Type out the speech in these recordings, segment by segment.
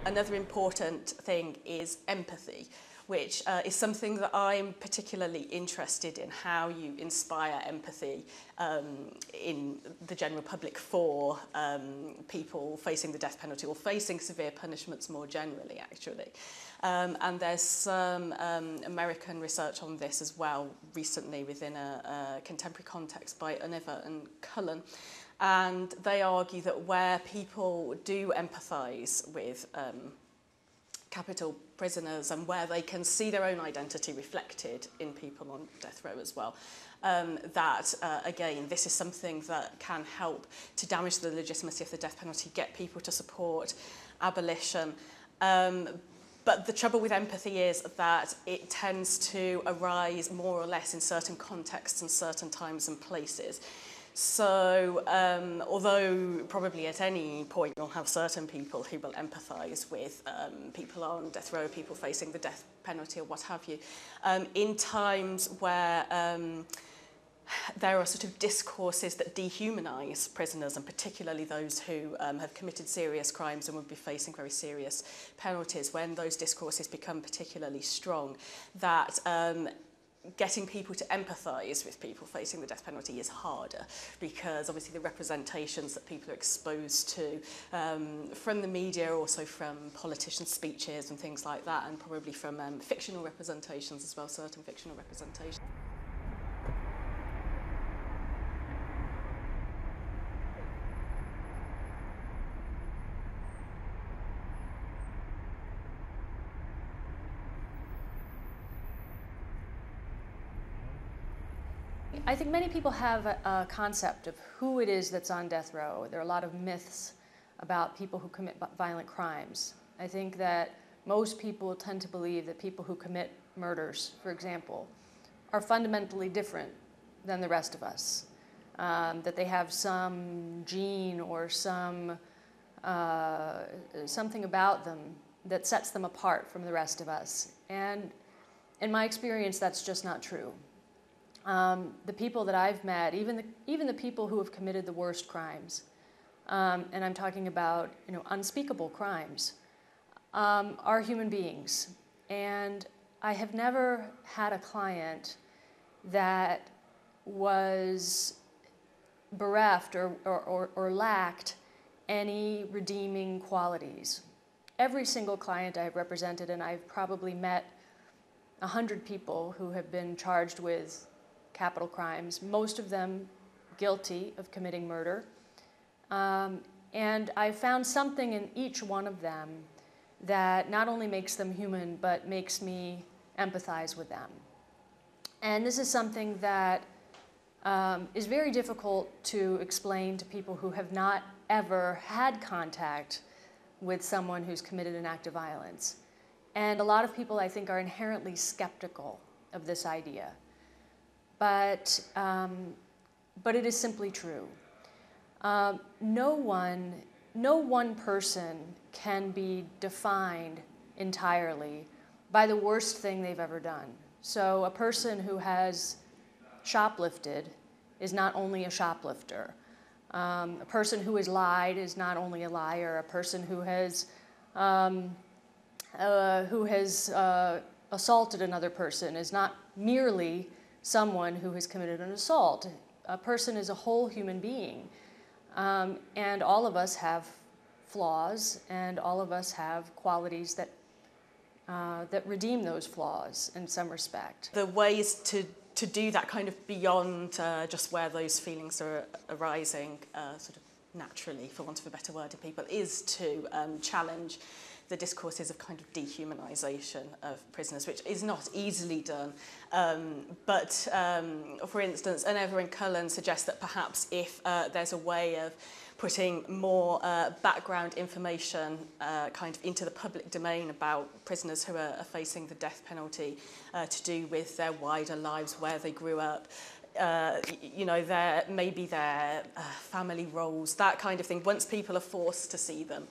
Another important thing is empathy, which is something that I'm particularly interested in, how you inspire empathy in the general public for people facing the death penalty or facing severe punishments more generally, actually. And there's some American research on this as well recently within a contemporary context by Univer and Cullen. And they argue that where people do empathise with capital prisoners and where they can see their own identity reflected in people on death row as well, that, again, this is something that can help to damage the legitimacy of the death penalty, get people to support abolition. But the trouble with empathy is that it tends to arise more or less in certain contexts and certain times and places. So, although probably at any point you'll have certain people who will empathise with people on death row, people facing the death penalty or what have you, in times where there are sort of discourses that dehumanise prisoners, and particularly those who have committed serious crimes and would be facing very serious penalties, when those discourses become particularly strong, that getting people to empathise with people facing the death penalty is harder, because obviously the representations that people are exposed to from the media, also from politicians' speeches and things like that, and probably from fictional representations as well, certain fictional representations. I think many people have a concept of who it is that's on death row. There are a lot of myths about people who commit violent crimes. I think that most people tend to believe that people who commit murders, for example, are fundamentally different than the rest of us. That they have some gene or some something about them that sets them apart from the rest of us. And in my experience, that's just not true. The people that I've met, even the people who have committed the worst crimes, and I'm talking about unspeakable crimes, are human beings. And I have never had a client that was bereft or lacked any redeeming qualities. Every single client I've represented, and I've probably met 100 people who have been charged with capital crimes, most of them guilty of committing murder. And I found something in each one of them that not only makes them human, but makes me empathize with them. And this is something that is very difficult to explain to people who have not ever had contact with someone who's committed an act of violence. And a lot of people, I think, are inherently skeptical of this idea. But it is simply true. No one person can be defined entirely by the worst thing they've ever done. So a person who has shoplifted is not only a shoplifter. A person who has lied is not only a liar. A person who has assaulted another person is not merely someone who has committed an assault. A person is a whole human being. And all of us have flaws, and all of us have qualities that redeem those flaws in some respect. The ways to do that kind of beyond just where those feelings are arising sort of naturally, for want of a better word, in people, is to challenge the discourses of kind of dehumanisation of prisoners, which is not easily done. But for instance, Univer and Cullen suggest that perhaps if there's a way of putting more background information kind of into the public domain about prisoners who are facing the death penalty to do with their wider lives, where they grew up, maybe their family roles, that kind of thing. Once people are forced to see them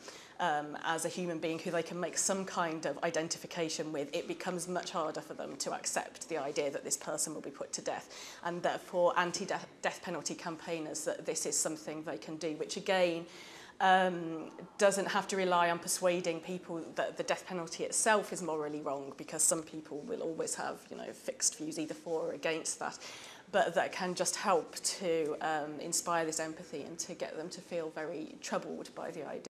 as a human being who they can make some kind of identification with, it becomes much harder for them to accept the idea that this person will be put to death. And therefore, anti-death penalty campaigners, that this is something they can do, which again doesn't have to rely on persuading people that the death penalty itself is morally wrong, because some people will always have, you know, fixed views either for or against that, but that can just help to inspire this empathy and to get them to feel very troubled by the idea.